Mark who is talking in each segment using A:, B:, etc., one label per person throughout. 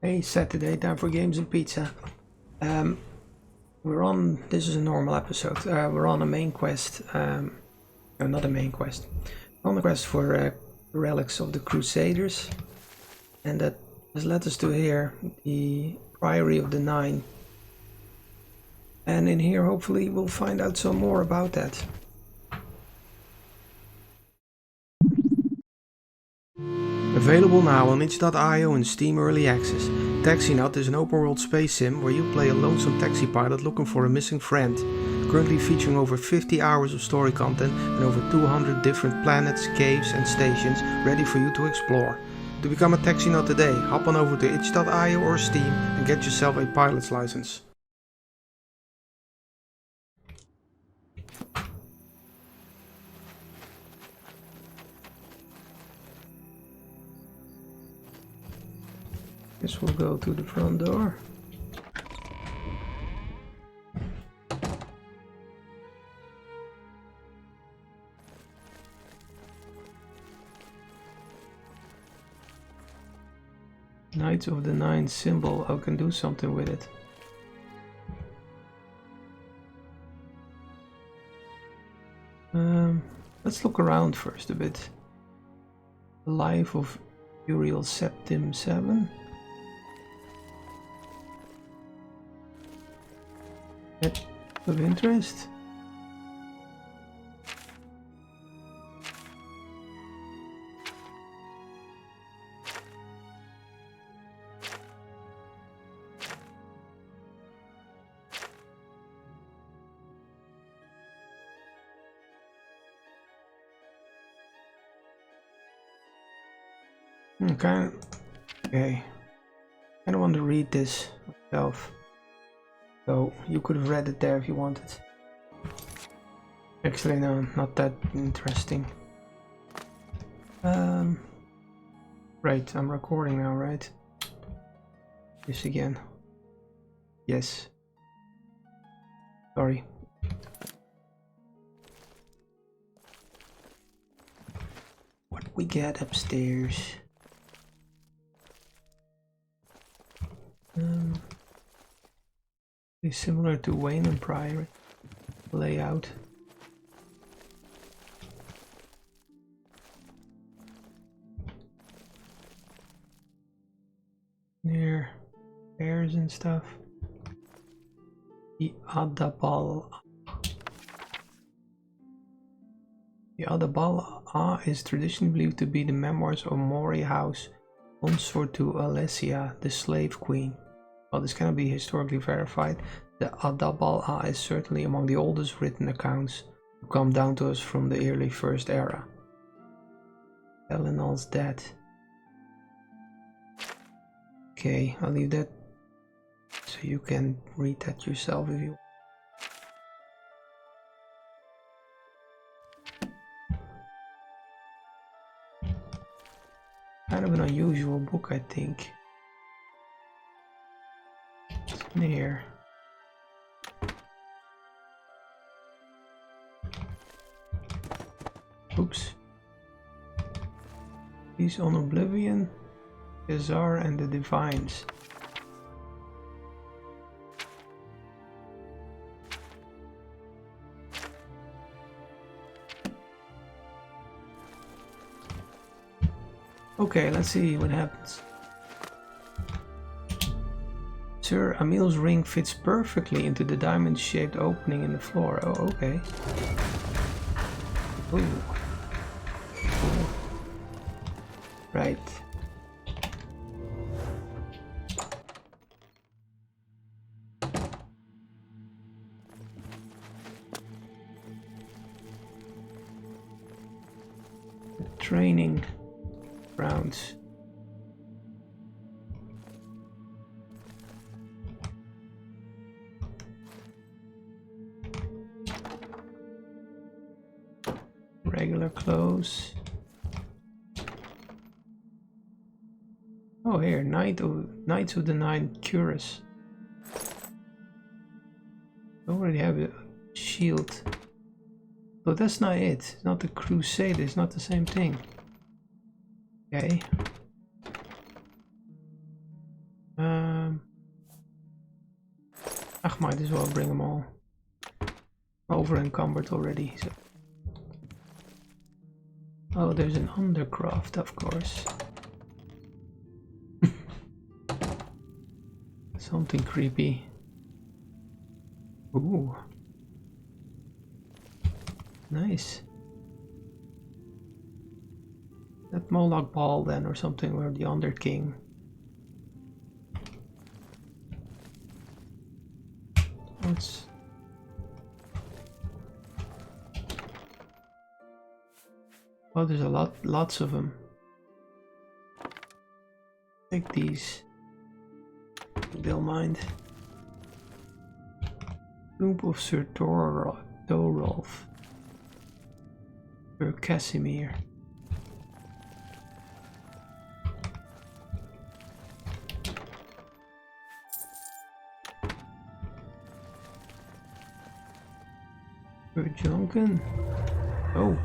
A: Hey, Saturday, time for games and pizza. This is a normal episode. We're on a main quest. No, not a main quest. We're on a quest for relics of the Crusaders. And that has led us to here, the Priory of the Nine. And in here, hopefully, we'll find out some more about that. Available now on itch.io in Steam Early Access. TaxiNut is an open-world space sim where you play a lonesome taxi pilot looking for a missing friend. Currently featuring over 50 hours of story content and over 200 different planets, caves and stations ready for you to explore. To become a TaxiNut today, hop on over to itch.io or Steam and get yourself a pilot's license. Guess we'll go to the front door. Knights of the Nine symbol, I can do something with it. Let's look around first a bit. The Life of Uriel Septim 7. That of interest. Okay. I don't want to read this myself. So you could have read it there if you wanted. Actually, no, not that interesting. Right, I'm recording now, right? This again. Yes. Sorry. What we get upstairs? It's similar to Wayne and Priory layout. Near bears and stuff. The Adabal. The Adabal is traditionally believed to be the memoirs of Mori House, consort to Alessia, the slave queen. While this cannot be historically verified, the Adabal is certainly among the oldest written accounts to come down to us from the early First Era. Eleanor's dead. Okay, I'll leave that so you can read that yourself if you want. Kind of an unusual book, I think. It's in here. Oops. He's on Oblivion, Azar and the Divines. Okay, let's see what happens. Sir, Emil's ring fits perfectly into the diamond-shaped opening in the floor. Oh, okay. Ooh. Right. Training grounds. Regular clothes. Oh, here, Knights of the Nine Cuirass. I already have a shield. But that's not it. It's not the Crusader. It's not the same thing. Okay. I might as well bring them all. Over encumbered already. So. Oh, there's an undercroft, of course. Something creepy. Ooh. Nice. That Moloch ball then or something, or the Under King. Let's... Oh, there's lots of them. Take these. They'll mind. Tomb of Sir Thorolf. Sir Casimir. Sir Jonken. Oh.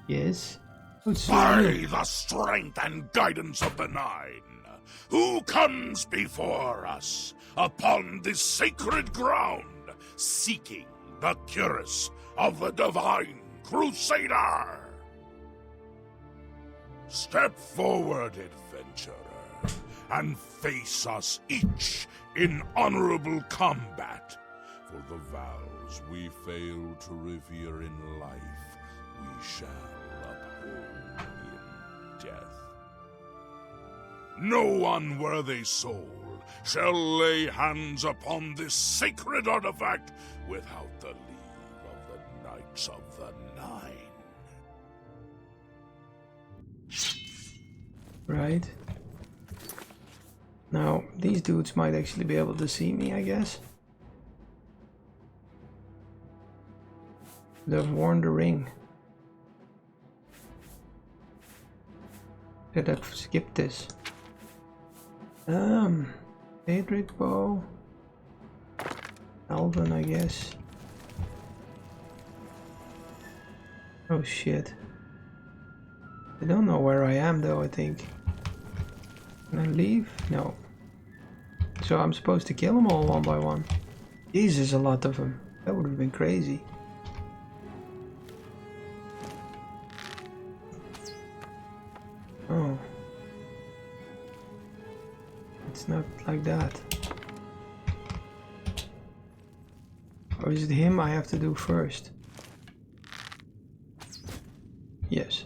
A: Yes.
B: By the strength and guidance of the Nine, who comes before us upon this sacred ground, seeking the cuirass of the Divine Crusader? Step forward, adventurer, and face us each in honorable combat. For the vows we fail to revere in life, we shall uphold in death. No unworthy soul shall lay hands upon this sacred artifact without the leave of the Knights of the Nine.
A: Right. Now, these dudes might actually be able to see me, I guess. They've worn the ring. Should have skipped this. Daedric bow. Elven, I guess. Oh shit. I don't know where I am though, I think. Can I leave? No. So I'm supposed to kill them all one by one. Jesus, a lot of them. That would have been crazy. Oh. It's not like that. Or is it him I have to do first? Yes.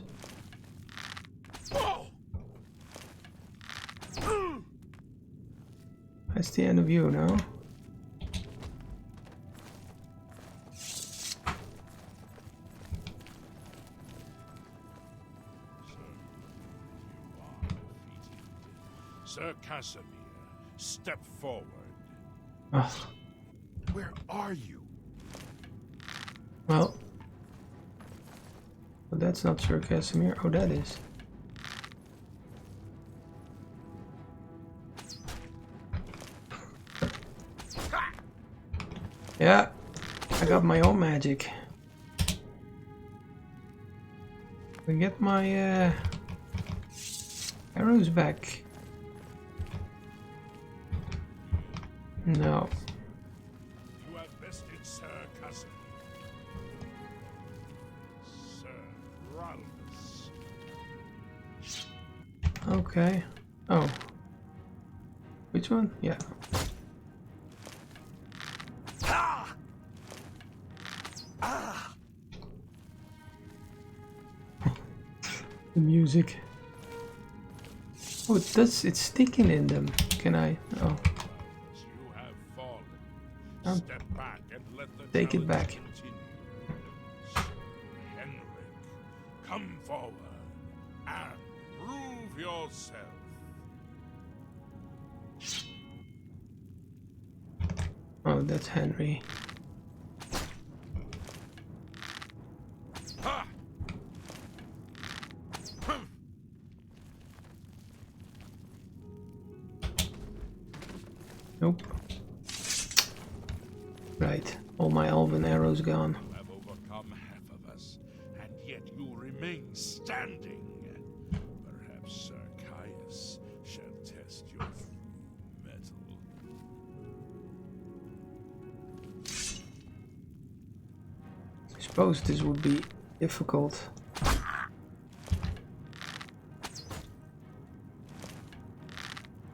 A: That's the end of you, no?
B: Sir Casimir, step forward.
A: Ugh.
B: Where are you?
A: Well, but that's not Sir Casimir. Oh, that is. Yeah, I got my own magic. I get my arrows back. No.
B: You have bested Sir Casimir. Sir Ralphus.
A: Okay. Oh. Which one? Yeah. The music. Oh, it's sticking in them. Can I? Oh.
B: You have fallen. Step back and let the
A: Take it back.
B: continue. Henrik, come forward and prove yourself.
A: Oh, that's Henry.
B: Ha!
A: Nope. Right. All my elven arrows gone.
B: You have overcome half of us, and yet you remain standing. Perhaps Sir Caius shall test your true
A: suppose this would be difficult.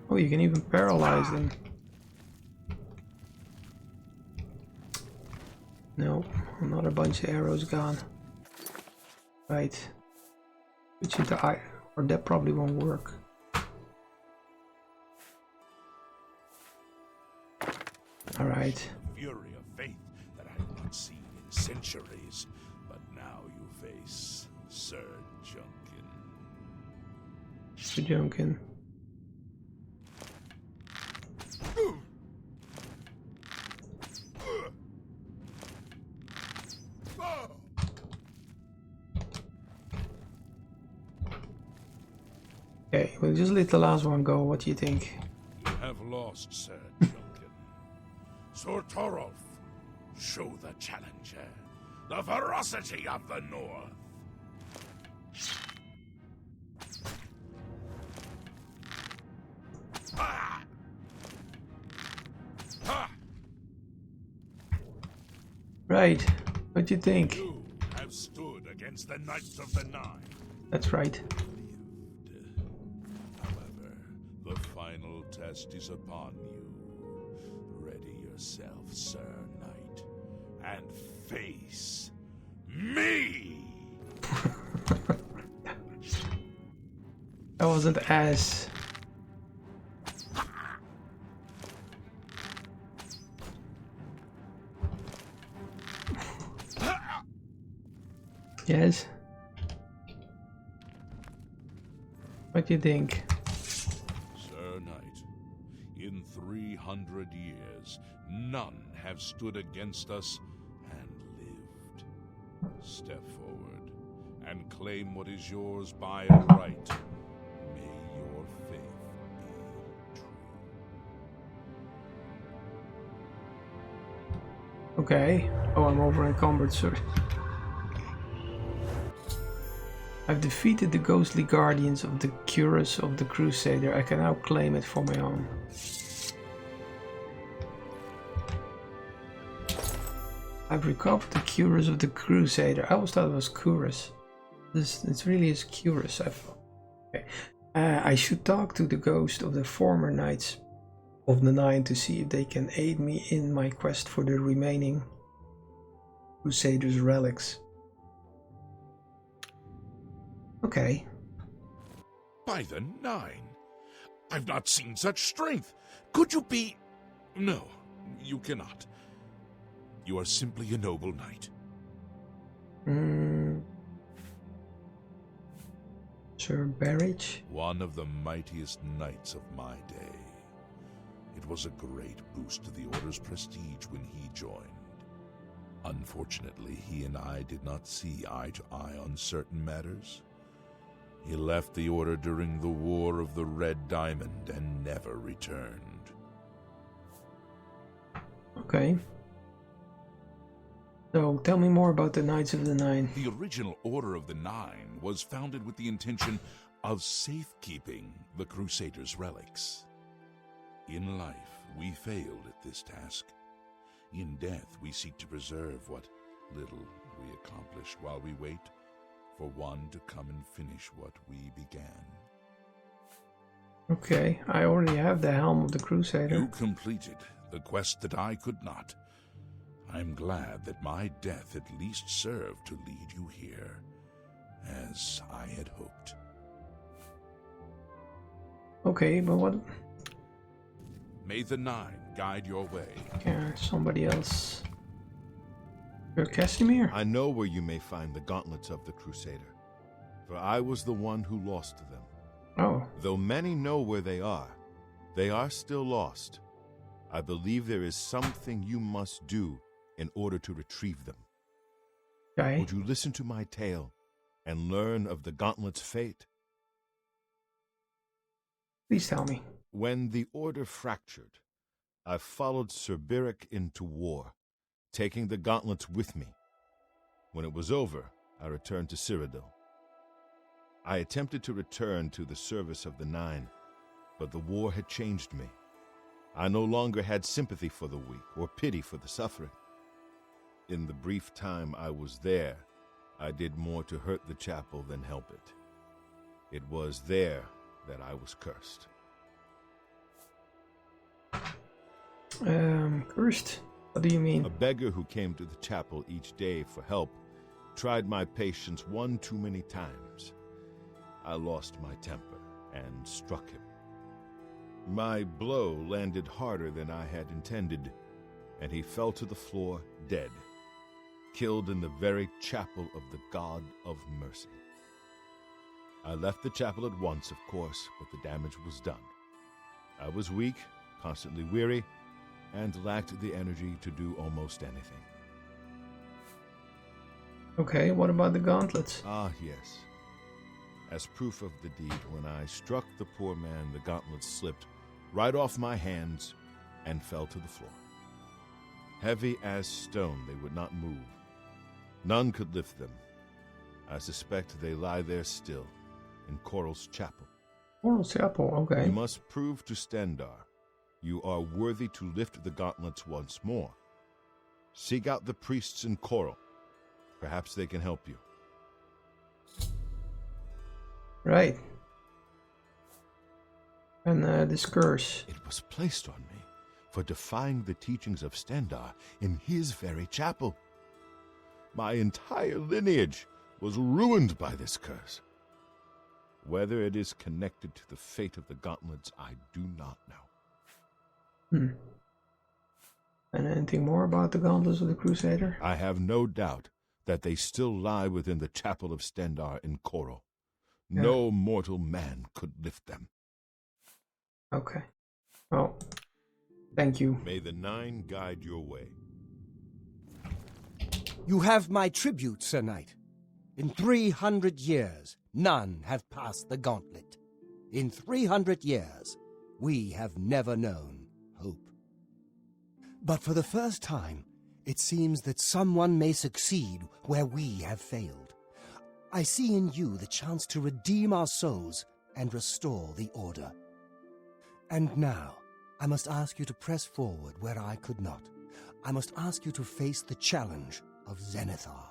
A: Oh, you can even paralyze them. No, another bunch of arrows gone. Right. Switch into I, or that probably won't work. Alright.
B: Fury of faith that I have not seen in centuries, but now you face Sir Junkin.
A: Sir Junkin. Okay, we'll just let the last one go. What do you think?
B: You have lost, Sir Junkin. Sir Torolf, show the challenger the ferocity of the North. Ah! Ha!
A: Right. What do you think?
B: You have stood against the Knights of the Nine.
A: That's right.
B: However, the final test is upon you. Ready yourself, Sir Knight, and face me!
A: That wasn't as... Yes? What do you think?
B: Sir Knight, in 300 years, none have stood against us and lived. Step forward and claim what is yours by right. May your faith be true.
A: Okay. Oh, I'm over encumbered, sorry. I've defeated the ghostly guardians of the cuirass of the Crusader. I can now claim it for my own. I've recovered the cuirass of the Crusader. I always thought it was cuirass. It really is cuirass, I thought. Okay. I should talk to the ghost of the former Knights of the Nine to see if they can aid me in my quest for the remaining Crusaders' relics. Okay.
B: By the Nine, I've not seen such strength. Could you be... No, you cannot. You are simply a noble knight.
A: Sir Barrage?
B: One of the mightiest knights of my day. It was a great boost to the Order's prestige when he joined. Unfortunately, he and I did not see eye to eye on certain matters. He left the Order during the War of the Red Diamond and never returned.
A: Okay. So, tell me more about the Knights of the Nine.
B: The original Order of the Nine was founded with the intention of safekeeping the Crusaders' relics. In life, we failed at this task. In death, we seek to preserve what little we accomplish while we wait for one to come and finish what we began.
A: Okay, I already have the Helm of the Crusader.
B: You completed the quest that I could not. I'm glad that my death at least served to lead you here, as I had hoped.
A: Okay, but what...
B: May the Nine guide your way.
A: Yeah, somebody else. Sir Casimir?
C: I know where you may find the gauntlets of the Crusader, for I was the one who lost them.
A: Oh.
C: Though many know where they are still lost. I believe there is something you must do in order to retrieve them.
A: Okay.
C: Would you listen to my tale and learn of the gauntlet's fate?
A: Please tell me.
C: When the Order fractured, I followed Sir Beric into war, taking the gauntlets with me. When it was over, I returned to Cyrodiil. I attempted to return to the service of the Nine, but the war had changed me. I no longer had sympathy for the weak or pity for the suffering. in the brief time I was there, I did more to hurt the chapel than help it. It was there that I was cursed.
A: Cursed? What do you mean?
C: A beggar who came to the chapel each day for help tried my patience one too many times. I lost my temper and struck him. My blow landed harder than I had intended, and he fell to the floor dead, killed in the very chapel of the God of Mercy. I left the chapel at once, of course, but the damage was done. I was weak, constantly weary, and lacked the energy to do almost anything.
A: Okay, what about the gauntlets?
C: Ah, yes. As proof of the deed, when I struck the poor man, the gauntlets slipped right off my hands and fell to the floor. Heavy as stone, they would not move. None could lift them. I suspect they lie there still, in Coral's chapel.
A: Coral's chapel, okay.
C: You must prove to Stendar you are worthy to lift the gauntlets once more. Seek out the priests in Coral. Perhaps they can help you.
A: Right. And this curse.
C: It was placed on me for defying the teachings of Stendar in his very chapel. My entire lineage was ruined by this curse. Whether it is connected to the fate of the gauntlets, I do not know.
A: And anything more about the gauntlets of the Crusader?
C: I have no doubt that they still lie within the chapel of Stendar in Coral.
A: Yeah.
C: No mortal man could lift them.
A: Okay. Well, thank you.
C: May the Nine guide your way.
D: You have my tribute, Sir Knight. In 300 years, none have passed the gauntlet. In 300 years, we have never known hope. But for the first time, it seems that someone may succeed where we have failed. I see in you the chance to redeem our souls and restore the Order. And now, I must ask you to press forward where I could not. I must ask you to face the challenge of Zenithar.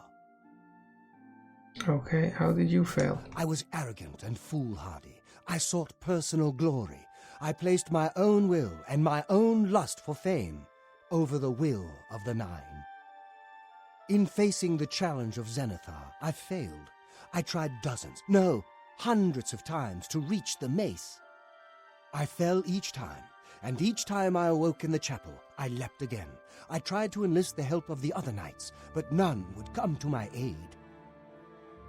A: Okay, how did you fail?
D: I was arrogant and foolhardy. I sought personal glory. I placed my own will and my own lust for fame over the will of the Nine. In facing the challenge of Zenithar, I failed. I tried dozens, no, hundreds of times to reach the mace. I fell each time, and each time I awoke in the chapel, I leapt again. I tried to enlist the help of the other knights, but none would come to my aid.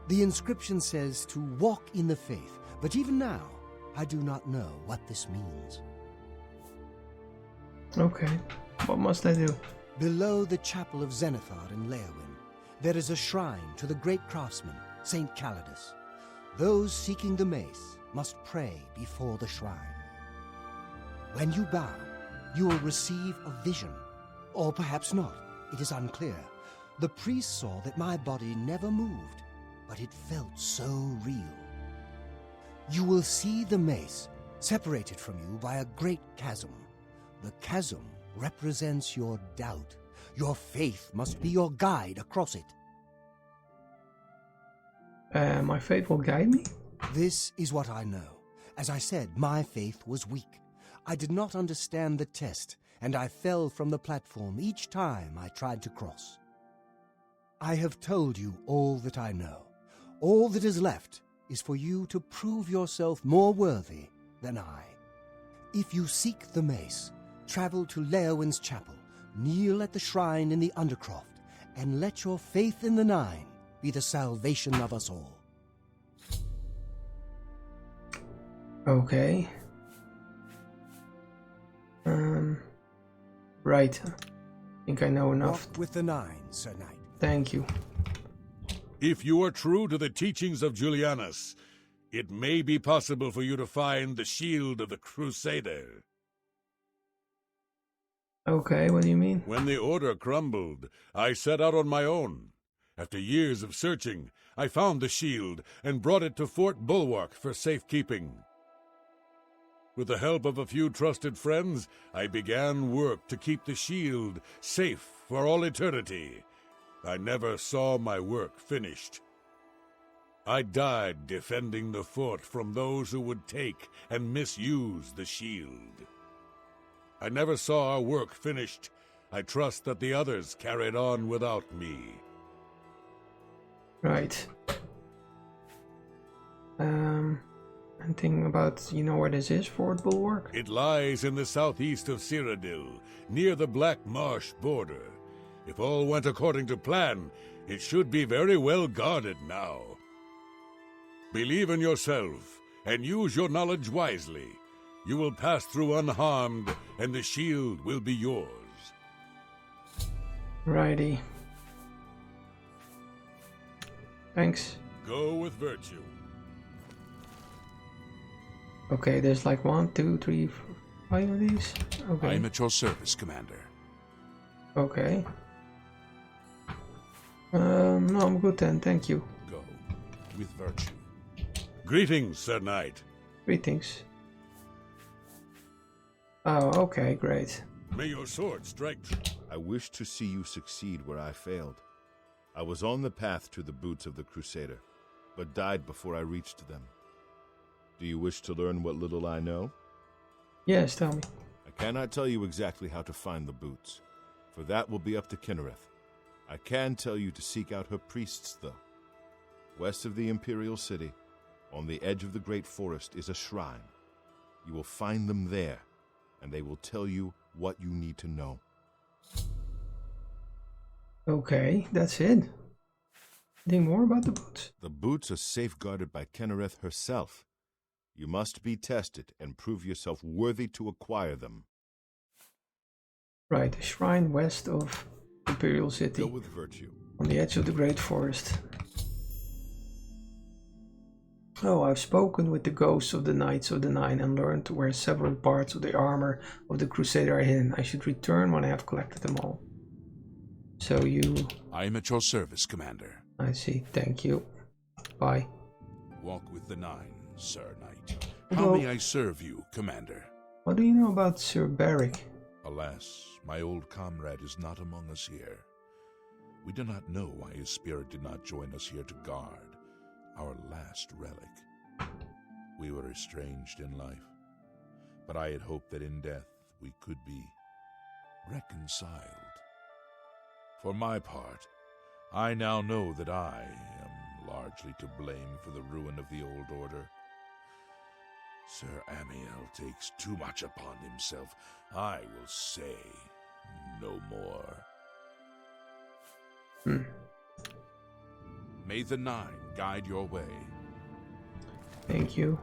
D: The inscription says to walk in the faith, but even now, I do not know what this means.
A: Okay, what must I do?
D: Below the chapel of Zenithar in Leowyn, there is a shrine to the great craftsman, Saint Calidus. Those seeking the mace must pray before the shrine. When you bow, you will receive a vision. Or perhaps not, it is unclear. The priest saw that my body never moved, but it felt so real. You will see the mace, separated from you by a great chasm. The chasm represents your doubt. Your faith must be your guide across it.
A: My faith will guide me?
D: This is what I know. As I said, my faith was weak. I did not understand the test, and I fell from the platform each time I tried to cross. I have told you all that I know. All that is left is for you to prove yourself more worthy than I. If you seek the mace, travel to Leowyn's chapel, kneel at the shrine in the Undercroft, and let your faith in the Nine be the salvation of us all.
A: Okay. Right. I think I know enough.
D: Walk with the Nine, Sir Knight.
A: Thank you.
B: If you are true to the teachings of Julianus, it may be possible for you to find the shield of the Crusader.
A: Okay, what do you mean?
B: When the Order crumbled, I set out on my own. After years of searching, I found the shield and brought it to Fort Bulwark for safekeeping. With the help of a few trusted friends, I began work to keep the shield safe for all eternity. I never saw my work finished. I died defending the fort from those who would take and misuse the shield. I never saw our work finished. I trust that the others carried on without me.
A: Right. And thinking about, you know where this is, Fort Bulwark?
B: It lies in the southeast of Cyrodiil, near the Black Marsh border. If all went according to plan, it should be very well guarded now. Believe in yourself, and use your knowledge wisely. You will pass through unharmed, and the shield will be yours.
A: Righty. Thanks.
B: Go with virtue.
A: Okay, there's like 1, 2, 3, 4, 5 of these. Okay.
B: I am at your service, Commander.
A: Okay. No, I'm good then, thank you.
B: Go with virtue. Greetings, Sir Knight.
A: Greetings. Oh, okay, great.
B: May your sword strike true.
C: I wish to see you succeed where I failed. I was on the path to the boots of the Crusader, but died before I reached them. Do you wish to learn what little I know?
A: Yes, tell me.
C: I cannot tell you exactly how to find the boots, for that will be up to Kinnereth. I can tell you to seek out her priests, though. West of the Imperial City, on the edge of the Great Forest, is a shrine. You will find them there, and they will tell you what you need to know.
A: Okay, that's it. Anything more about the boots?
C: The boots are safeguarded by Kinnereth herself. You must be tested and prove yourself worthy to acquire them.
A: Right, a shrine west of Imperial City.
C: Go with virtue.
A: On the edge of the Great Forest. Oh, I've spoken with the ghosts of the Knights of the Nine and learned where several parts of the armor of the Crusader are hidden. I should return when I have collected them all. So you...
B: I am at your service, Commander.
A: I see, thank you. Bye.
B: Walk with the Nine, Sir Knight.
A: Hello.
B: How may I serve you, Commander?
A: What do you know about Sir Beric?
B: Alas, my old comrade is not among us here. We do not know why his spirit did not join us here to guard our last relic. We were estranged in life, but I had hoped that in death we could be reconciled. For my part, I now know that I am largely to blame for the ruin of the old order. Sir Amiel takes too much upon himself. I will say no more. May the Nine guide your way.
A: Thank you.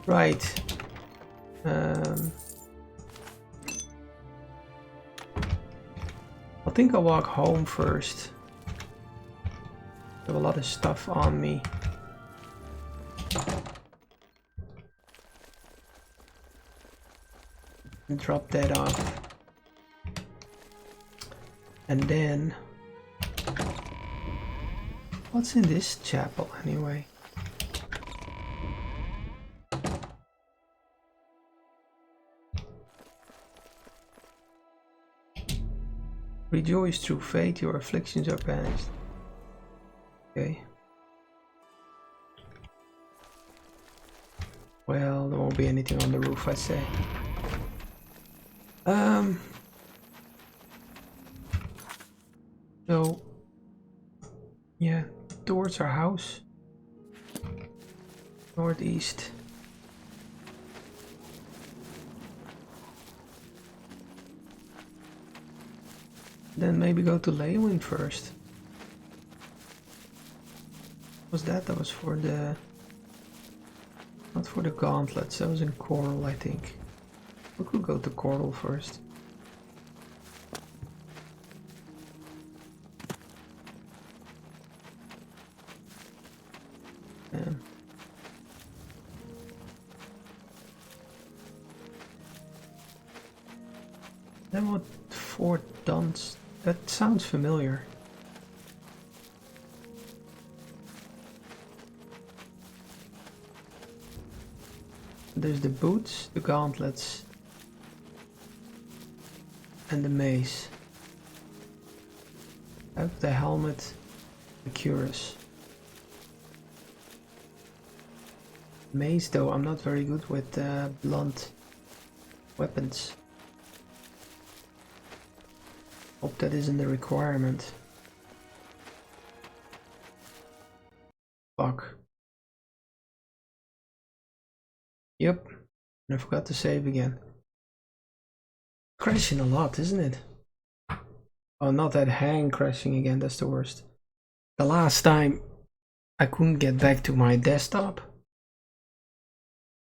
A: Right. I think I'll walk home first. I have a lot of stuff on me. And drop that off. And then... what's in this chapel anyway? Rejoice through faith, your afflictions are banished. Okay. Well, there won't be anything on the roof, I say. So, yeah, towards our house. Northeast. Then maybe go to Leywind first. Was that? That was for the... not for the gauntlets, that was in Coral, I think. We could go to Coral first. Then what? Fort Dunst? That sounds familiar. There's the boots, the gauntlets. and the mace. I have the helmet, the cuirass. Mace though, I'm not very good with blunt weapons. Hope that isn't a requirement. Fuck. Yep, and I forgot to save again. Crashing a lot, isn't it? Oh, not that hang crashing again, that's the worst. The last time I couldn't get back to my desktop. It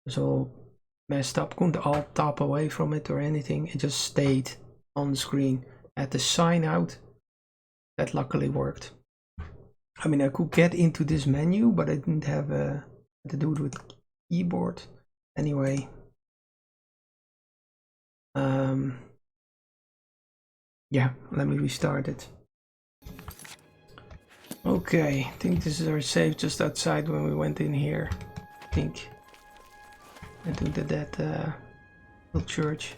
A: was all messed up, couldn't alt tap away from it or anything, it just stayed on the screen. I had to sign out, that luckily worked. I mean, I could get into this menu, but I didn't have to do it with keyboard. Anyway. Yeah, let me restart it. Okay, I think this is our save just outside when we went in here. I think that little church.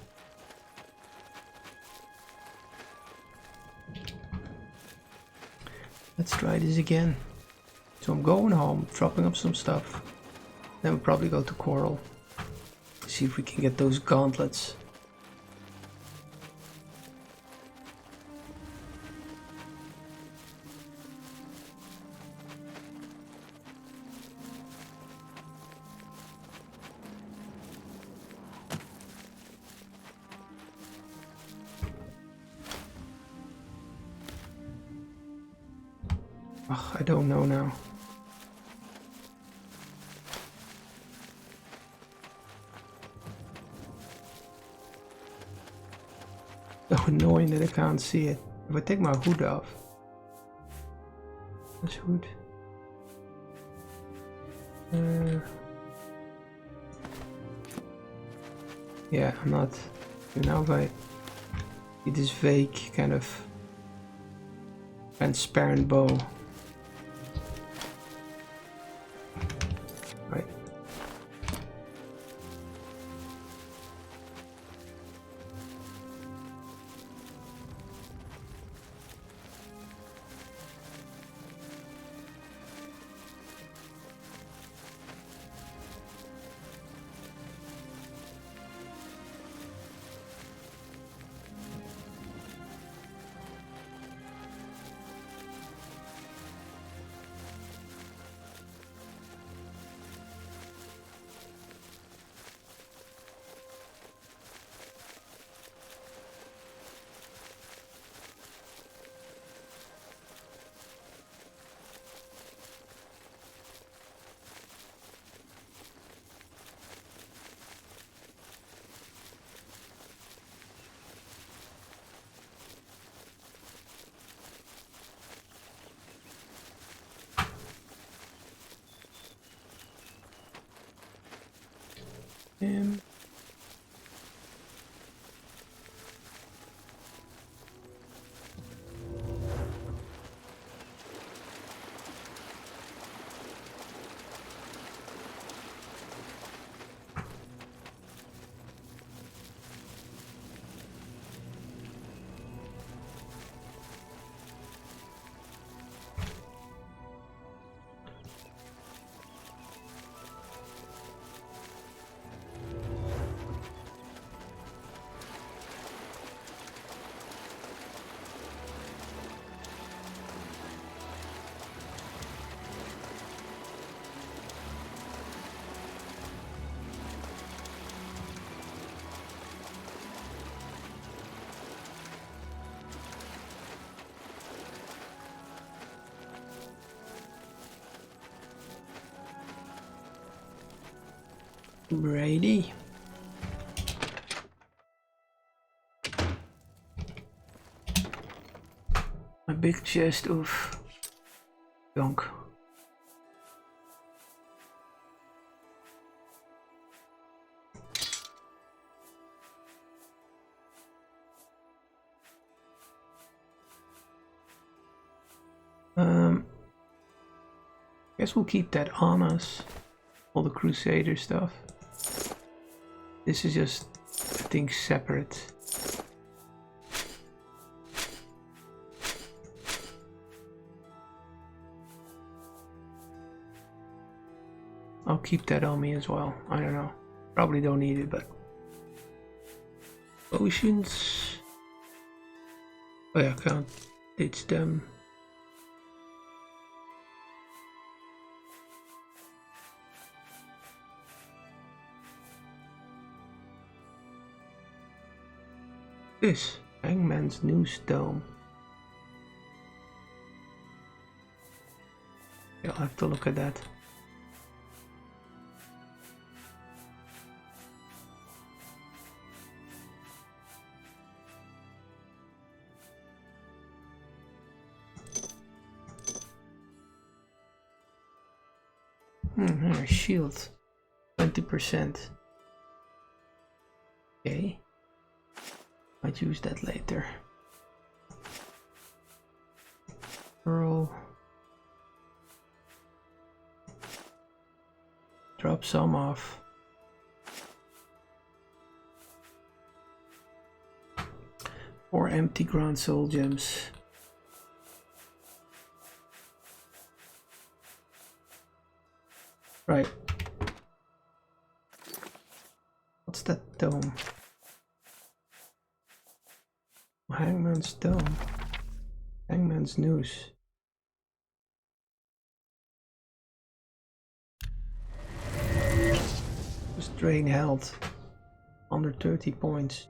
A: Let's try this again. So I'm going home, dropping up some stuff. Then we'll probably go to Coral. See if we can get those gauntlets. Ugh, I don't know now. So annoying that I can't see it. If I take my hood off. This hood. Yeah, I'm not. Now if I see this vague kind of transparent bow. Right. And ready. A big chest of junk. Guess we'll keep that on us. All the Crusader stuff. This is just, I think, separate. I'll keep that on me as well. I don't know. Probably don't need it, but... Potions... Oh yeah, can't ditch them. This Hangman's New Stone. Yeah, I'll have to look at that. Shield. 20%. Okay. Might use that later. Pearl. Drop some off. Or empty ground soul gems. Right. What's that dome? Hangman's dome. Hangman's noose. Just drain health. Under 30 points.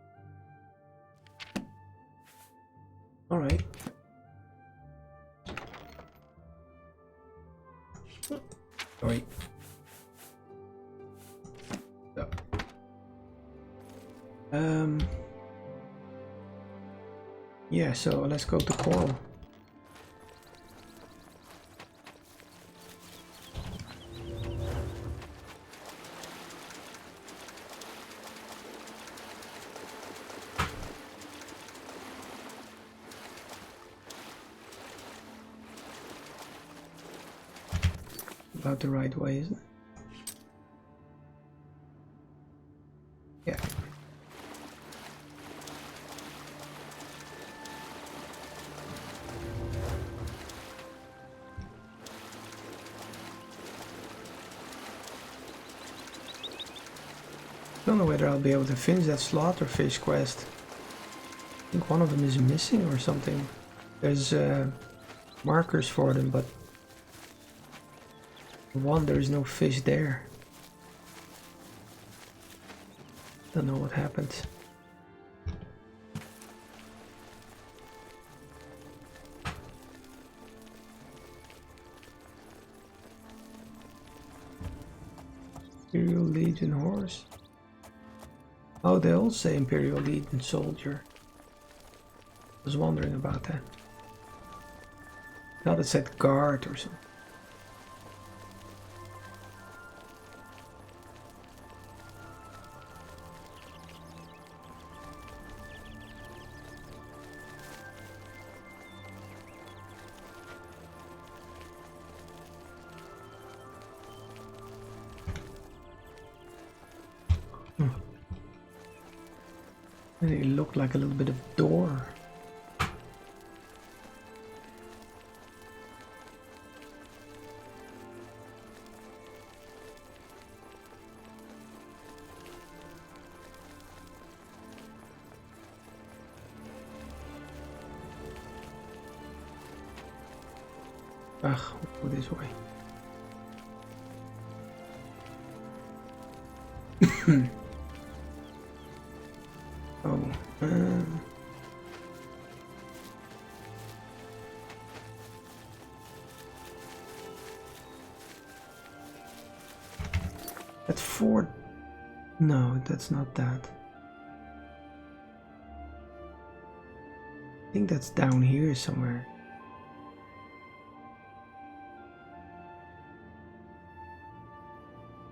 A: Alright. Sorry. So. Yeah, so let's go to Coral. About the right way, isn't it? Yeah. Don't know whether I'll be able to finish that slaughterfish quest. I think one of them is missing or something. There's markers for them, but one, there is no fish there. Don't know what happened. Imperial Legion horse. Oh, they all say Imperial Legion soldier. I was wondering about that. Thought it said guard or something. It looked like a little bit of door. Ugh, we'll go this way. Oh, that fort. No, that's not that. I think that's down here somewhere.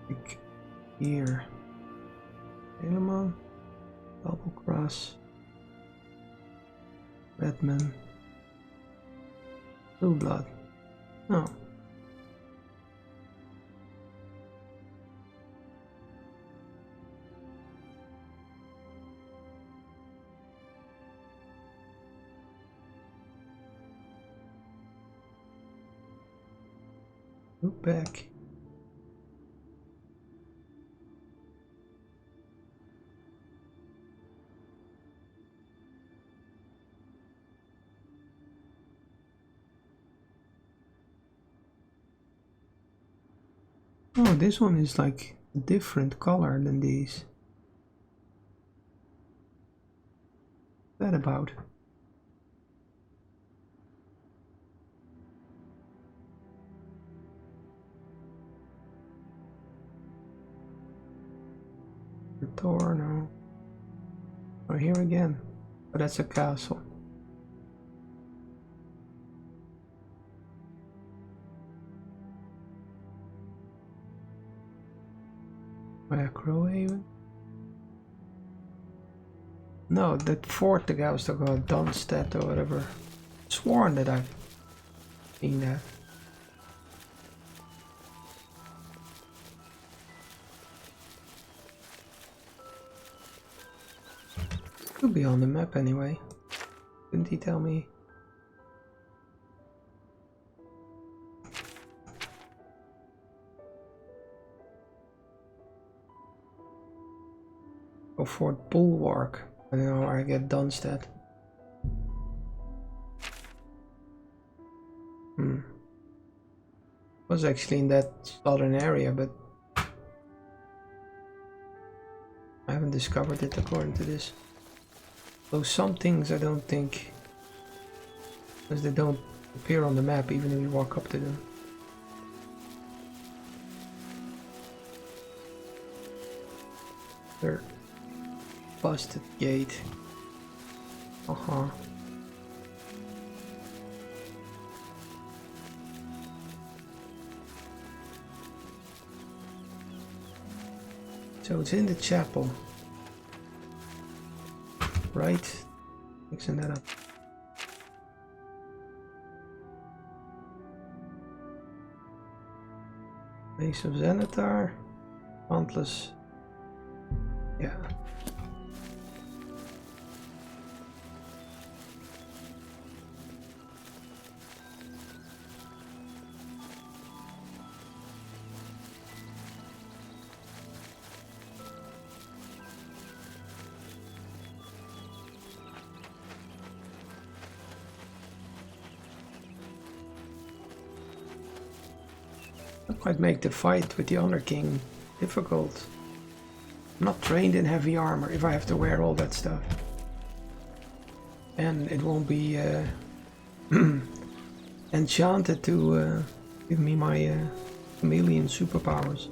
A: Like here. Element. Double cross. Redman. Blue blood. No. Look back. Oh, this one is like a different color than these. What's that about? The door, no. Oh, here again. Oh, that's a castle. Crowhaven? No, that fort the guy was talking about, Dunstead or whatever. Sworn that I've seen that. Could be on the map anyway. Didn't he tell me? Oh, Fort Bulwark. I don't know where I get Dunstead. Was actually in that southern area, but I haven't discovered it according to this. Though some things I don't think, because they don't appear on the map even if you walk up to them. They're busted gate. So it's in the chapel. Right? Mixing that up. Base of Xanatar. Dauntless. Yeah. That might make the fight with the Honor King difficult. I'm not trained in heavy armor if I have to wear all that stuff. And it won't be enchanted to give me my chameleon superpowers.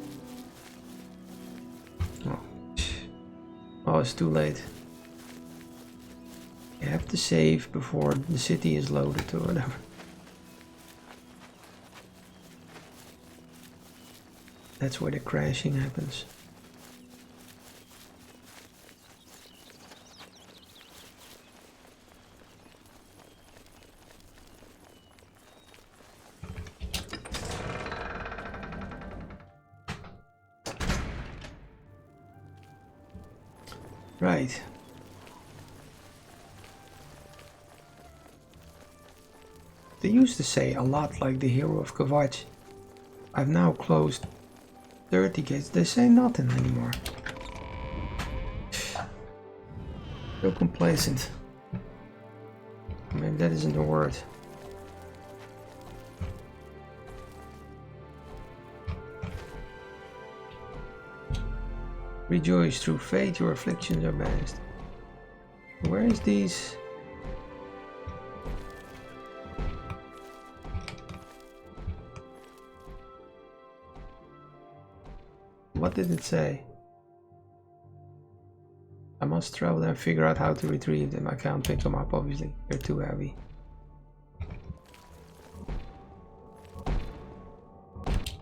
A: Oh, it's too late. You have to save before the city is loaded or whatever. That's where the crashing happens. Right. They used to say a lot like the hero of Kavach. I've now closed 30 gates. They say nothing anymore. So complacent. Maybe that isn't a word. Rejoice, through faith your afflictions are banished. Where is these? What did it say? I must travel and figure out how to retrieve them. I can't pick them up, obviously. They're too heavy.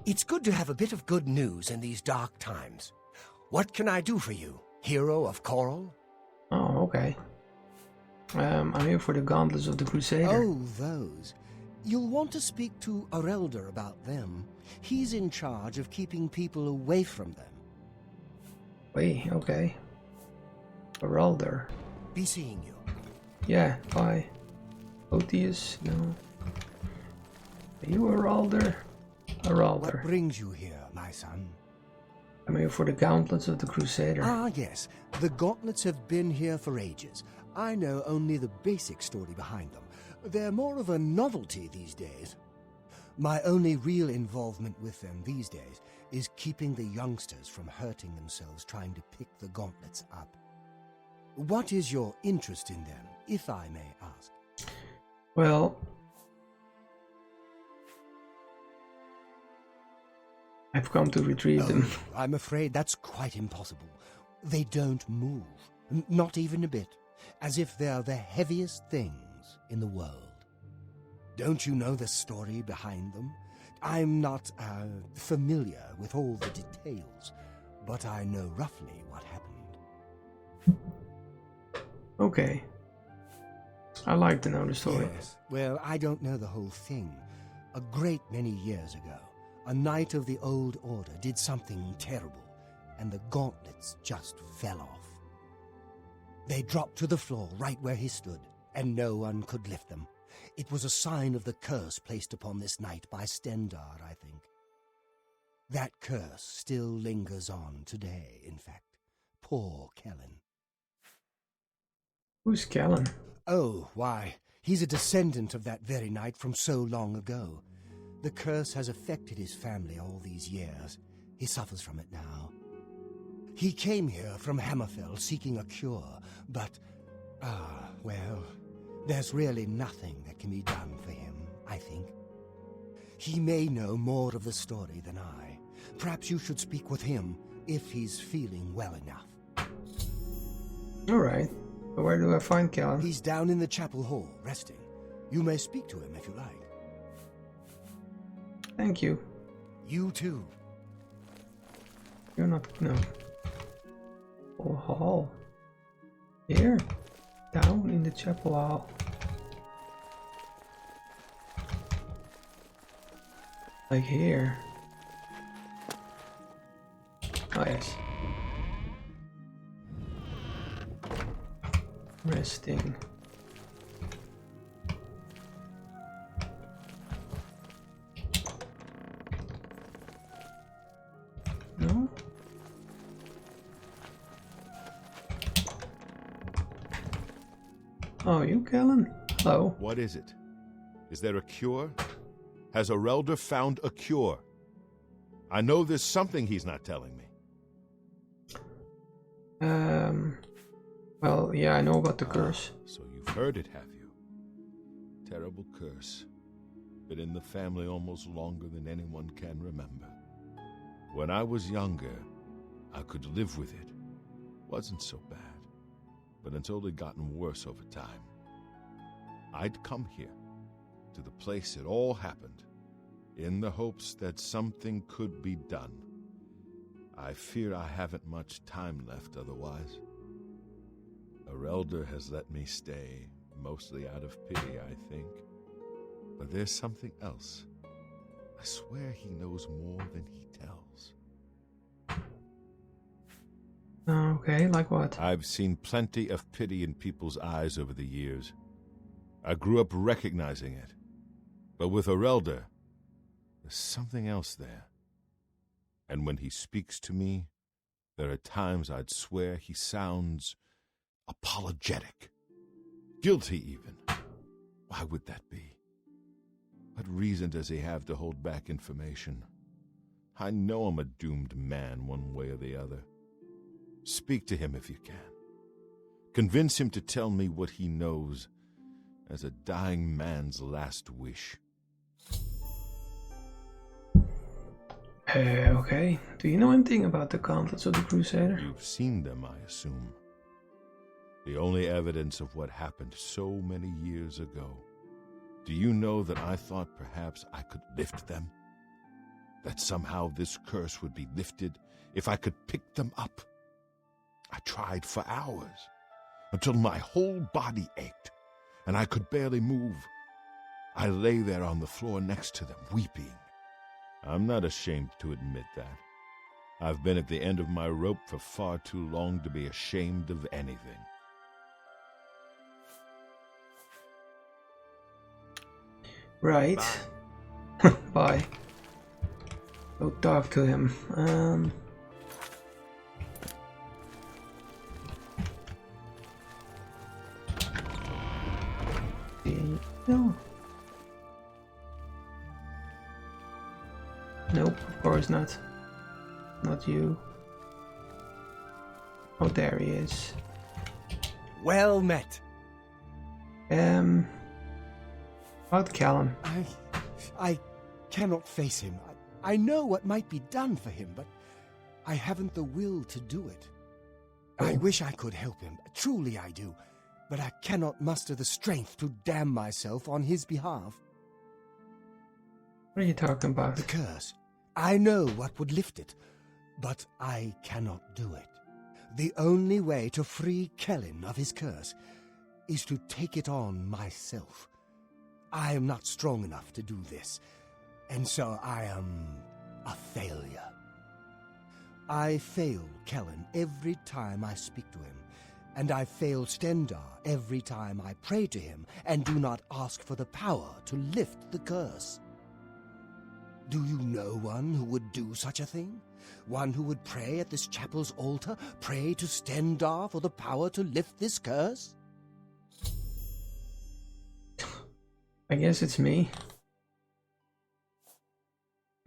D: It's good to have a bit of good news in these dark times. What can I do for you, hero of Coral?
A: Oh, okay. I'm here for the gauntlets of the Crusader.
D: Oh, those. You'll want to speak to Arelder about them. He's in charge of keeping people away from them.
A: Wait, okay. Arelder.
D: Be seeing you.
A: Yeah, bye. Otius, no. Are you Arelder? Arelder.
D: What brings you here, my son?
A: I'm here for the gauntlets of the Crusader.
D: Ah, yes. The gauntlets have been here for ages. I know only the basic story behind them. They're more of a novelty these days. My only real involvement with them these days is keeping the youngsters from hurting themselves trying to pick the gauntlets up. What is your interest in them, if I may ask?
A: Well, I've come to retrieve them.
D: I'm afraid that's quite impossible. They don't move, not even a bit, as if they're the heaviest things in the world. Don't you know the story behind them? I'm not familiar with all the details, but I know roughly what happened.
A: Okay. I like to know the story.
D: Yes, well, I don't know the whole thing. A great many years ago, a knight of the Old Order did something terrible, and the gauntlets just fell off. They dropped to the floor right where he stood, and no one could lift them. It was a sign of the curse placed upon this knight by Stendar, I think. That curse still lingers on today, in fact. Poor Kellen.
A: Who's Kellen?
D: Oh, why, he's a descendant of that very knight from so long ago. The curse has affected his family all these years. He suffers from it now. He came here from Hammerfell seeking a cure, but, well, there's really nothing that can be done for him, I think. He may know more of the story than I. Perhaps you should speak with him if he's feeling well enough.
A: Alright. But where do I find Kellen?
D: He's down in the chapel hall, resting. You may speak to him if you like.
A: Thank you.
D: You too.
A: You're not... no. Oh, hall. Here? Down in the chapel hall. Like here. Oh yes. Resting. No? Oh, you Kellen? Hello.
C: What is it? Is there a cure? Has Arelder found a cure? I know there's something he's not telling me.
A: Well, yeah, I know about the curse.
C: So you've heard it, have you? Terrible curse. Been in the family almost longer than anyone can remember. When I was younger, I could live with it. Wasn't so bad. But it's only gotten worse over time. I'd come here, to the place it all happened, in the hopes that something could be done. I fear I haven't much time left otherwise. Arelder has let me stay, mostly out of pity, I think. But there's something else. I swear he knows more than he tells.
A: Okay, like what?
C: I've seen plenty of pity in people's eyes over the years. I grew up recognizing it. But with Arelder, there's something else there. And when he speaks to me, there are times I'd swear he sounds apologetic. Guilty, even. Why would that be? What reason does he have to hold back information? I know I'm a doomed man one way or the other. Speak to him if you can. Convince him to tell me what he knows as a dying man's last wish.
A: Okay. Do you know anything about the gauntlets of the Crusader?
C: You've seen them, I assume. The only evidence of what happened so many years ago. Do you know that I thought perhaps I could lift them? That somehow this curse would be lifted if I could pick them up? I tried for hours, until my whole body ached, and I could barely move. I lay there on the floor next to them, weeping. I'm not ashamed to admit that. I've been at the end of my rope for far too long to be ashamed of anything.
A: Right. Bye. Go talk to him. No. it's not. Not you. Oh, there he is.
D: Well met.
A: About Callan.
D: I cannot face him. I know what might be done for him, but I haven't the will to do it. I wish I could help him. Truly I do. But I cannot muster the strength to damn myself on his behalf.
A: What are you talking about?
D: The curse. I know what would lift it, but I cannot do it. The only way to free Kellen of his curse is to take it on myself. I am not strong enough to do this, and so I am a failure. I fail Kellen every time I speak to him, and I fail Stendar every time I pray to him and do not ask for the power to lift the curse. Do you know one who would do such a thing? One who would pray at this chapel's altar, pray to Stendar for the power to lift this curse?
A: I guess it's me.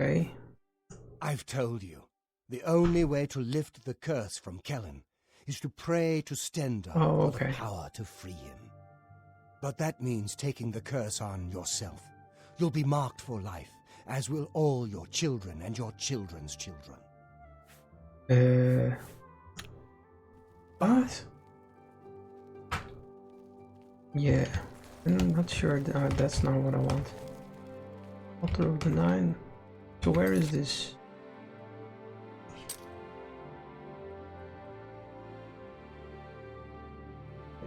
A: Okay.
D: I've told you, the only way to lift the curse from Kellen is to pray to Stendar for the power to free him. But that means taking the curse on yourself. You'll be marked for life, as will all your children and your children's children.
A: What? Yeah, I'm not sure. That's not what I want. Altar of the Nine. So where is this?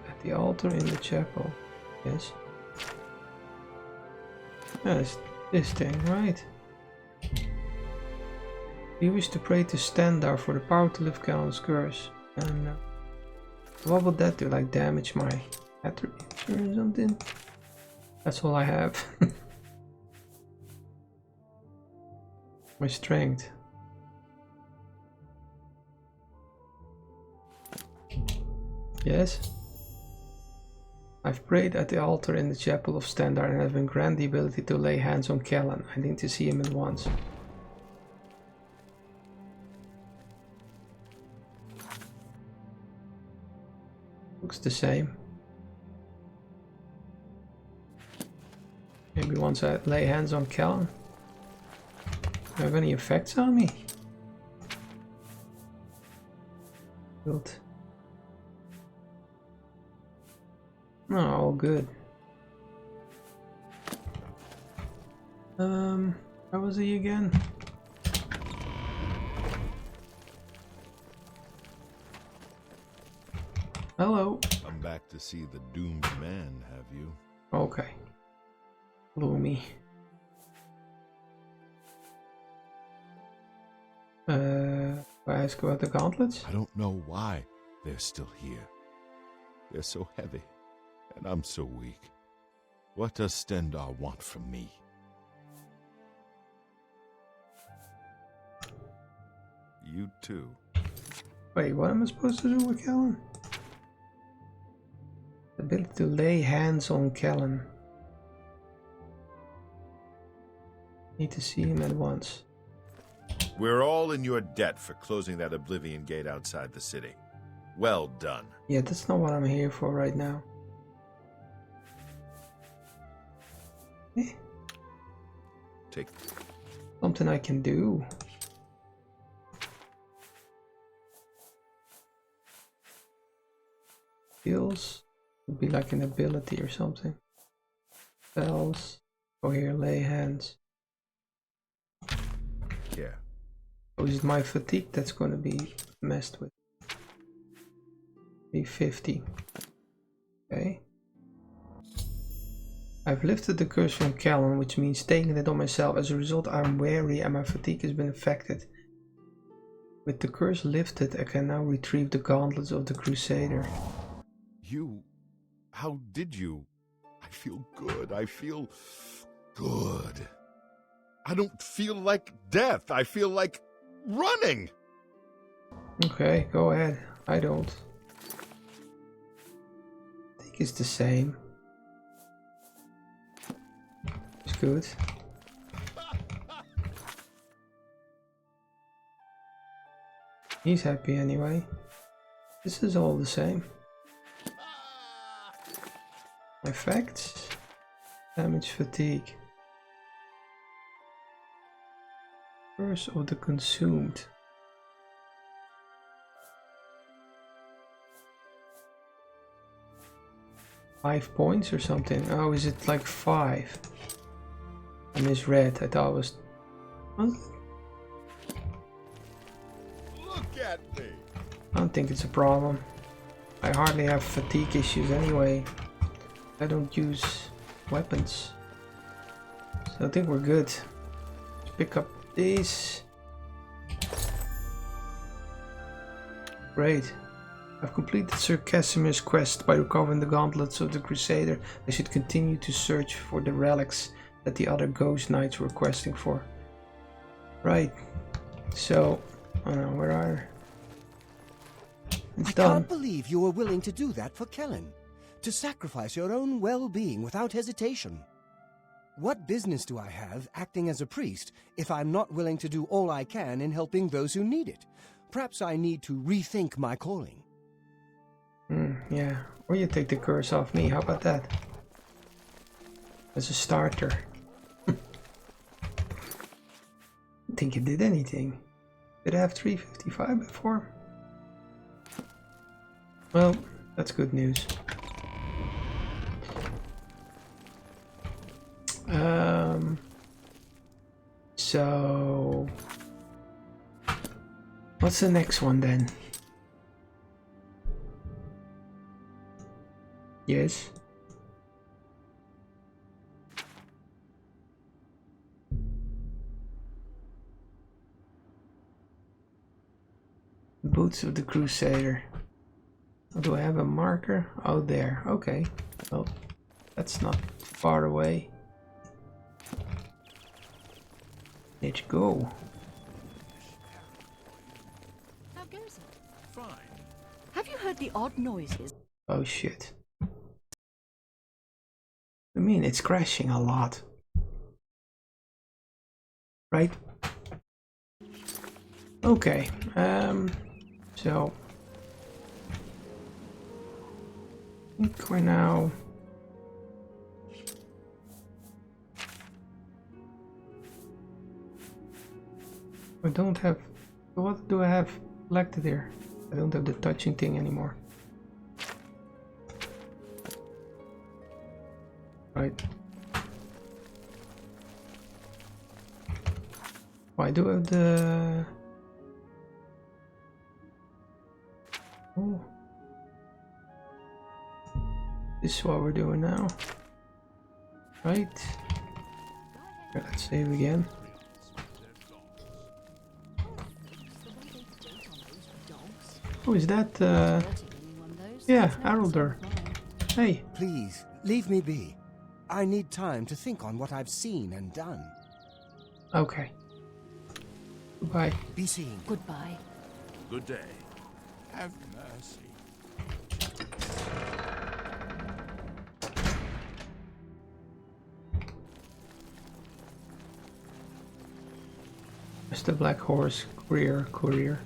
A: At the altar in the chapel. Yes. Yes, this thing, right? You wish to pray to Stendar for the power to lift Callan's curse. And what would that do? Like damage my attributes or something? That's all I have. My strength. Yes. I've prayed at the altar in the chapel of Stendar and have been granted the ability to lay hands on Callan. I need to see him at once. Looks the same. Maybe once I lay hands on Callan. Do I have any effects on me? Good. No, all good. How was he again? Hello.
C: I'm back to see the doomed man, have you?
A: Okay. Gloomy. I ask about the gauntlets?
C: I don't know why they're still here. They're so heavy, and I'm so weak. What does Stendar want from me? You too.
A: Wait, what am I supposed to do with Callan? The ability to lay hands on Callan. Need to see him at once.
C: We're all in your debt for closing that Oblivion gate outside the city. Well done.
A: Yeah, that's not what I'm here for right now. Eh?
C: Take
A: Something I can do. Skills would be like an ability or something. Spells. Go here, lay hands.
C: care.
A: Oh, is it my fatigue that's going to be messed with? Be 50. Okay. I've lifted the curse from Callan, which means taking it on myself. As a result, I'm weary and my fatigue has been affected. With the curse lifted, I can now retrieve the gauntlets of the Crusader.
C: You... how did you... I feel good. I feel... good. I don't feel like death. I feel like running.
A: Okay, go ahead. I don't. I think it's the same. It's good. He's happy anyway. This is all the same. Effects. Damage fatigue. Curse of the consumed. Five points or something. Oh, is it like 5? I misread. I thought it was. What?
C: Look at me!
A: I don't think it's a problem. I hardly have fatigue issues anyway. I don't use weapons. So I think we're good. Let's pick up these. Great. I've completed Sir Casimir's quest by recovering the gauntlets of the Crusader. I should continue to search for the relics that the other ghost knights were questing for. Right. So, where are... It's
D: I
A: done.
D: can't believe you were willing to do that for Kellen. To sacrifice your own well-being without hesitation. What business do I have acting as a priest if I'm not willing to do all I can in helping those who need it? Perhaps I need to rethink my calling.
A: Yeah, or you take the curse off me, how about that? As a starter. I think it did anything. Did I have 355 before? Well, that's good news. So... What's the next one then? Yes. Boots of the Crusader. Oh, do I have a marker? Oh, there. Okay. Well, that's not far away. Let's go.
E: How goes it?
B: Fine.
E: Have you heard the odd noises?
A: Oh shit. I mean, it's crashing a lot. Right? Okay. So I think we're now I don't have what do I have selected here? I don't have the touching thing anymore. Right. Why do I have the... Oh. This is what we're doing now. Right. Okay, let's save again. Oh, is that yeah, Araldur. Hey.
D: Please, leave me be. I need time to think on what I've seen and done.
A: Okay. Goodbye.
D: Be seen.
E: Goodbye.
B: Good day. Have mercy.
A: It's the Black Horse courier.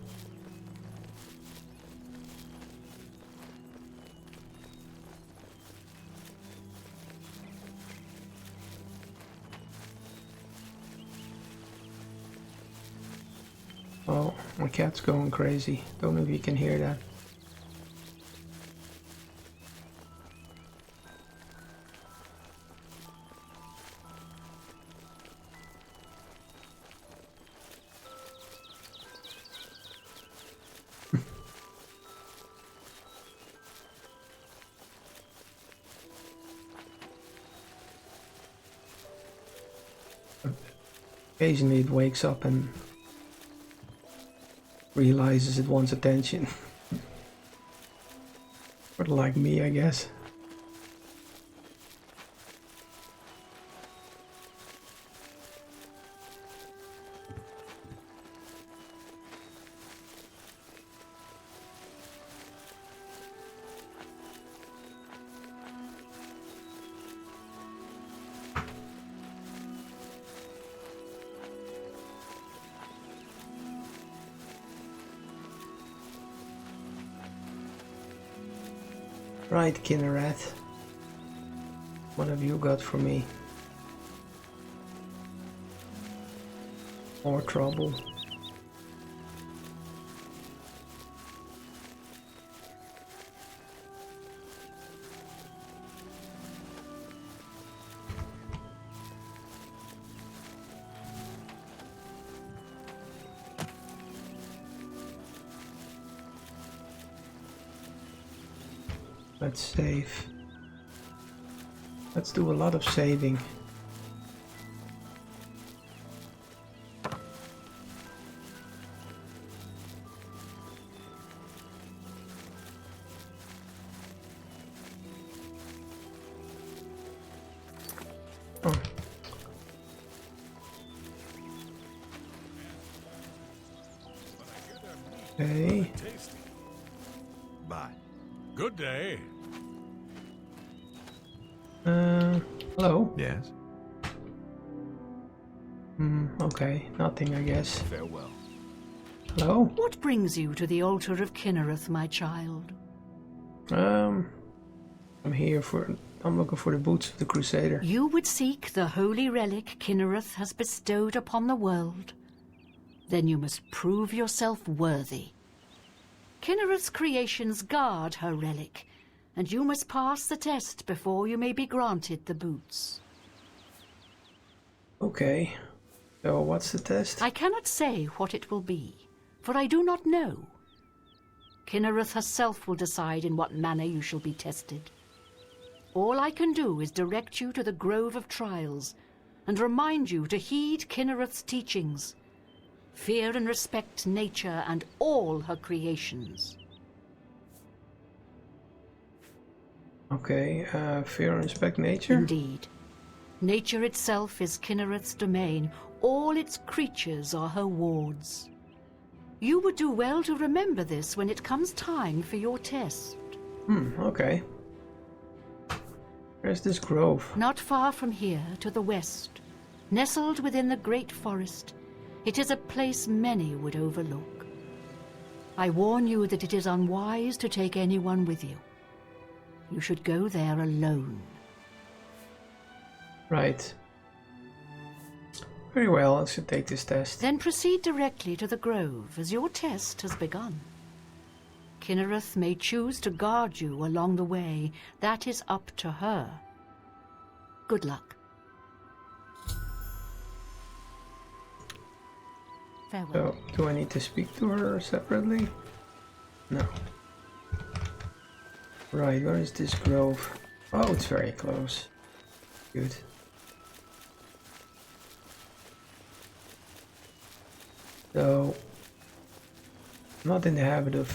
A: Oh, my cat's going crazy. Don't know if you can hear that. Occasionally it wakes up and realizes it wants attention. Sort of like me, I guess. Right, Kinneret. What have you got for me? More trouble. Let's save. Let's do a lot of saving. Oh. Okay.
B: Tasty.
C: Bye.
B: Good day.
A: Hello?
C: Yes.
A: Okay, nothing I guess.
C: Farewell.
A: Hello?
E: What brings you to the altar of Kinnereth, my child?
A: I'm looking for the boots of the Crusader.
E: You would seek the holy relic Kinnereth has bestowed upon the world. Then you must prove yourself worthy. Kinnereth's creations guard her relic, and you must pass the test before you may be granted the boots.
A: Okay. So what's the test?
E: I cannot say what it will be, for I do not know. Kinnereth herself will decide in what manner you shall be tested. All I can do is direct you to the Grove of Trials, and remind you to heed Kinnereth's teachings. Fear and respect nature and all her creations.
A: Okay, fear and respect nature?
E: Indeed. Nature itself is Kinnereth's domain. All its creatures are her wards. You would do well to remember this when it comes time for your test.
A: Okay. Where's this grove?
E: Not far from here, to the west, nestled within the great forest, it is a place many would overlook. I warn you that it is unwise to take anyone with you. You should go there alone.
A: Right. Very well, I should take this test.
E: Then proceed directly to the grove, as your test has begun. Kinnereth may choose to guard you along the way. That is up to her. Good luck. Farewell.
A: So, do I need to speak to her separately? No. Right, where is this grove? Oh, it's very close. Good. So, I'm not in the habit of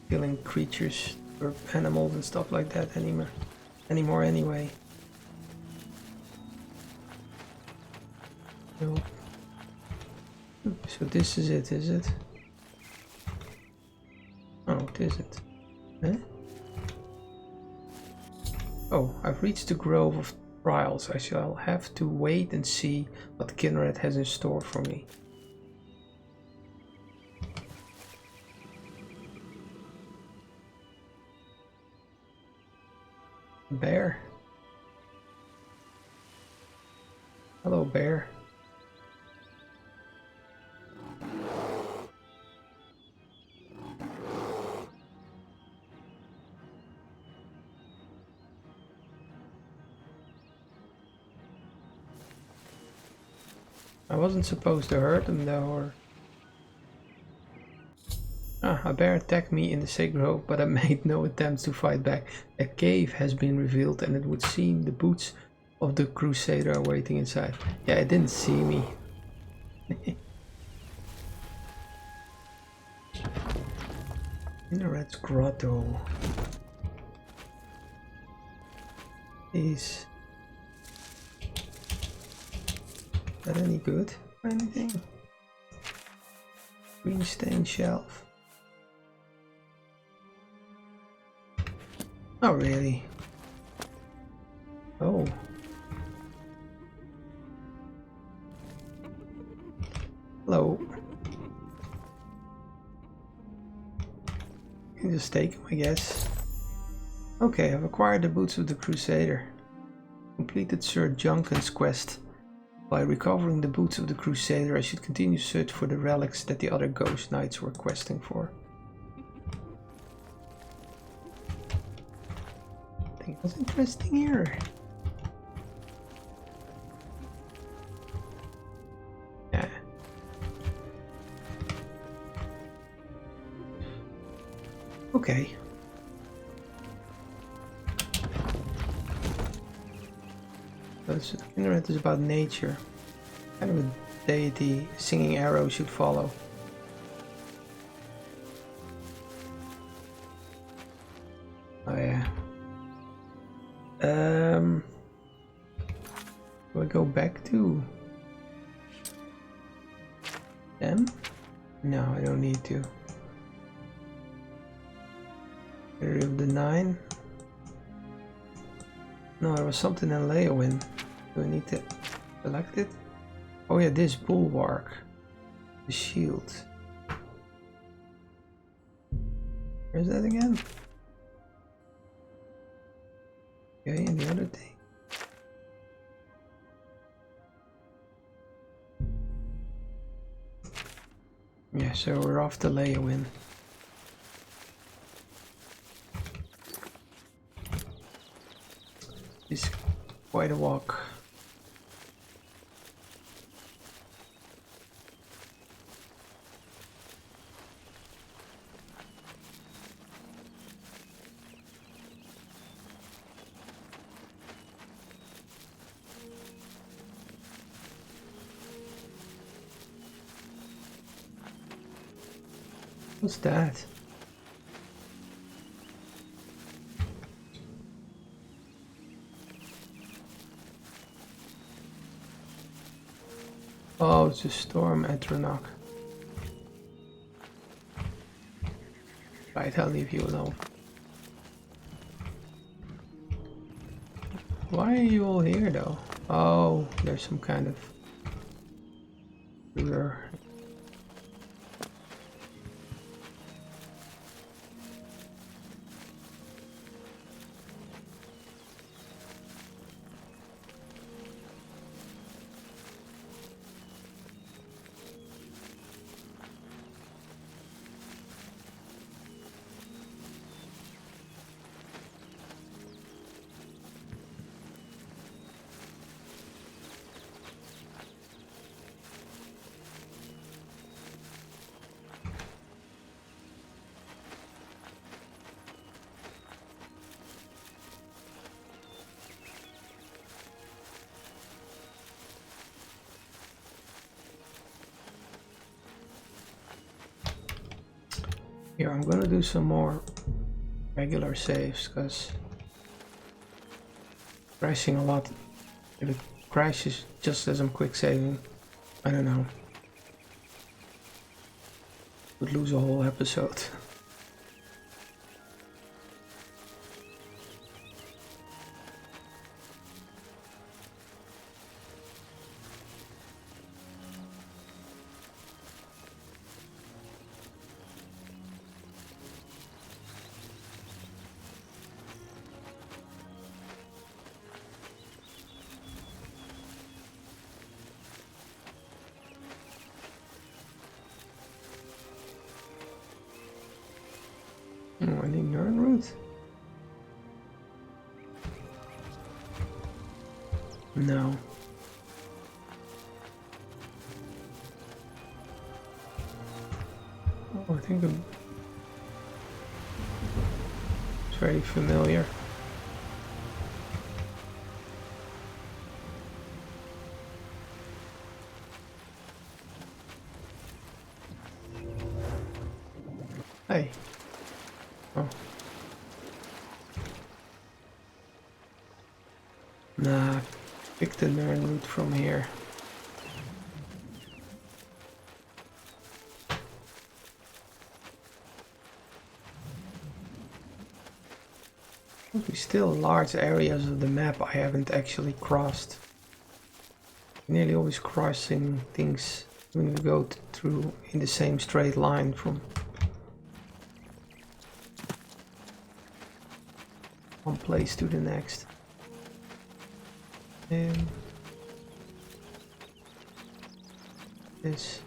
A: killing creatures or animals and stuff like that anymore anyway. So this is it, is it? Oh, it is it. Huh? Oh, I've reached the Grove of Trials. I shall have to wait and see what Kinneret has in store for me. Bear. Hello, bear. I wasn't supposed to hurt him though, or... A bear attacked me in the sacred grove, but I made no attempts to fight back. A cave has been revealed, and it would seem the boots of the Crusader are waiting inside. Yeah, it didn't see me. Kinneret's grotto. Is that any good or anything? Green stain shelf. Oh, really? Oh. Hello. You can just take him, I guess. Okay, I've acquired the boots of the Crusader. Completed Sir Junken's quest. By recovering the boots of the Crusader, I should continue to search for the relics that the other ghost knights were questing for. I think that's interesting here. Yeah. Okay. So Internet is about nature. Kind of a deity singing arrow should follow. Oh yeah. Do I go back to them? No, I don't need to. Get rid of the 9. No, there was something in Leowin. Do I need to select it? Oh yeah, this bulwark. The shield. Where's that again? Okay, and the other thing. Yeah, so we're off to Leowin. It's quite a walk. What's that? Oh, it's a storm at Ranok. Right, I'll leave you alone. Why are you all here though? Oh, there's some kind of lure. Here, I'm gonna do some more regular saves, because crashing a lot. If it crashes just as I'm quick saving, I don't know. Would lose a whole episode. Oh, I need Nern root. No. Oh, I think it's very familiar. Hey. Oh. Nah, pick the Nern root from here. There's still large areas of the map I haven't actually crossed. Nearly always crossing things when we go through in the same straight line from. one place to the next. And this.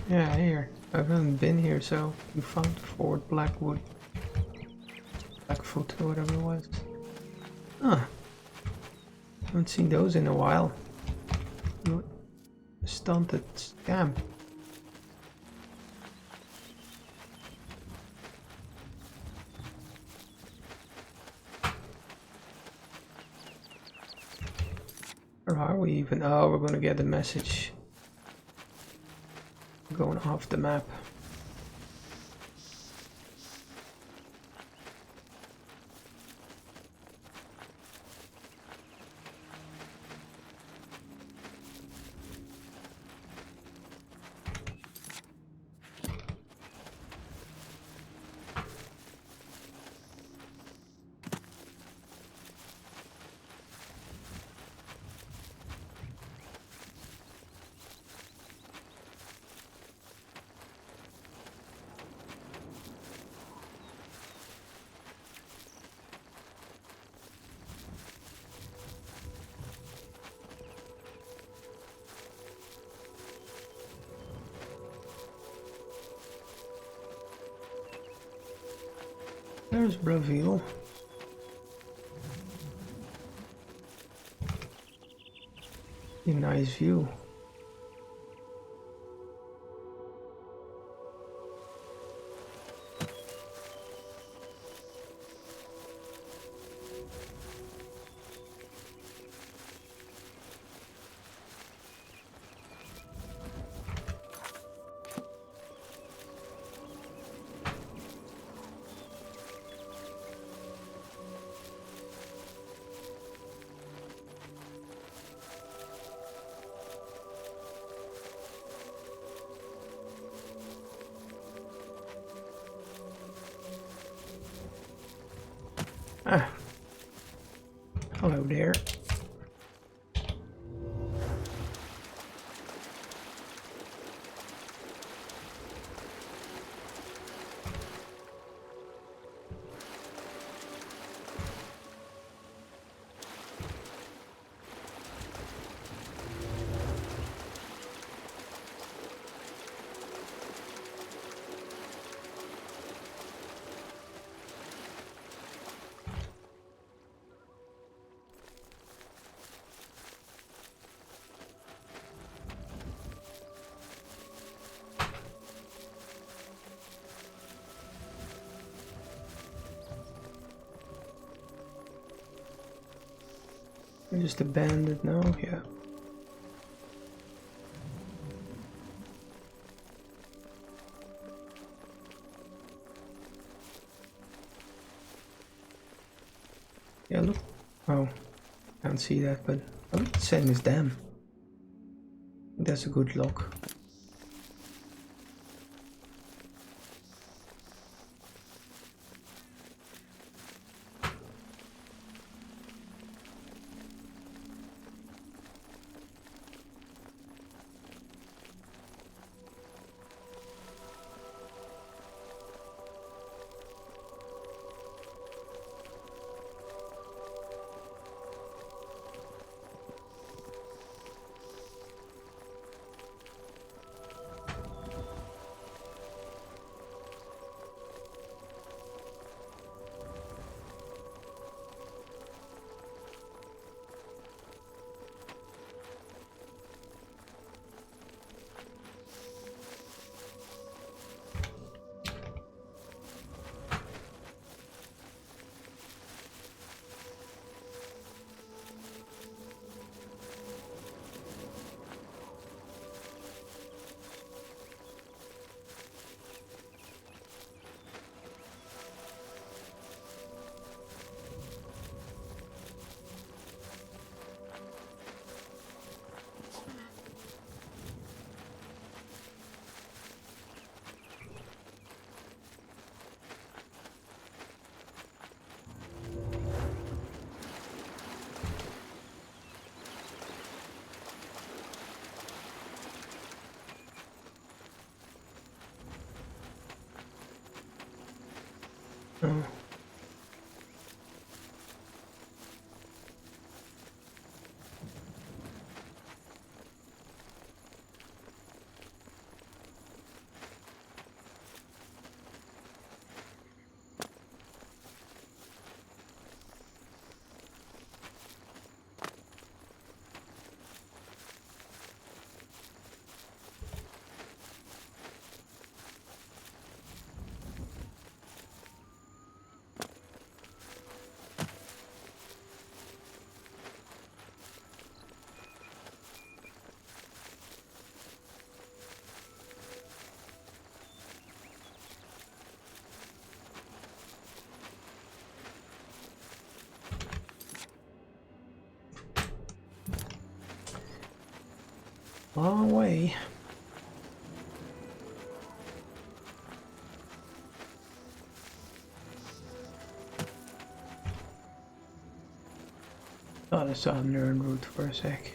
A: Yeah, here. I haven't been here, so you found Fort Blackwood. Blackfoot, or whatever it was. Huh. Haven't seen those in a while. Stunted scam. Where are we even? Oh, we're gonna get the message. We're going off the map. There's Braville. A nice view. Ah, hello there. We're just abandoned now, yeah. Yeah, look. Oh, can't see that, but I look the same as them. That's a good lock. Long way. Thought I saw a Nern route for a sec.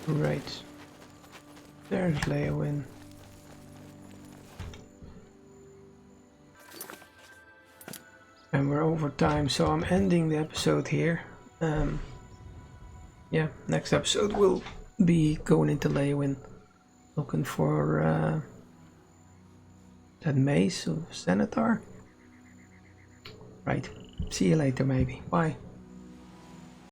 A: Right. There's Leowin. And we're over time, so I'm ending the episode here. Yeah, next episode will be going into Leowin, looking for that mace of Senator. Right. See you later, maybe. Bye.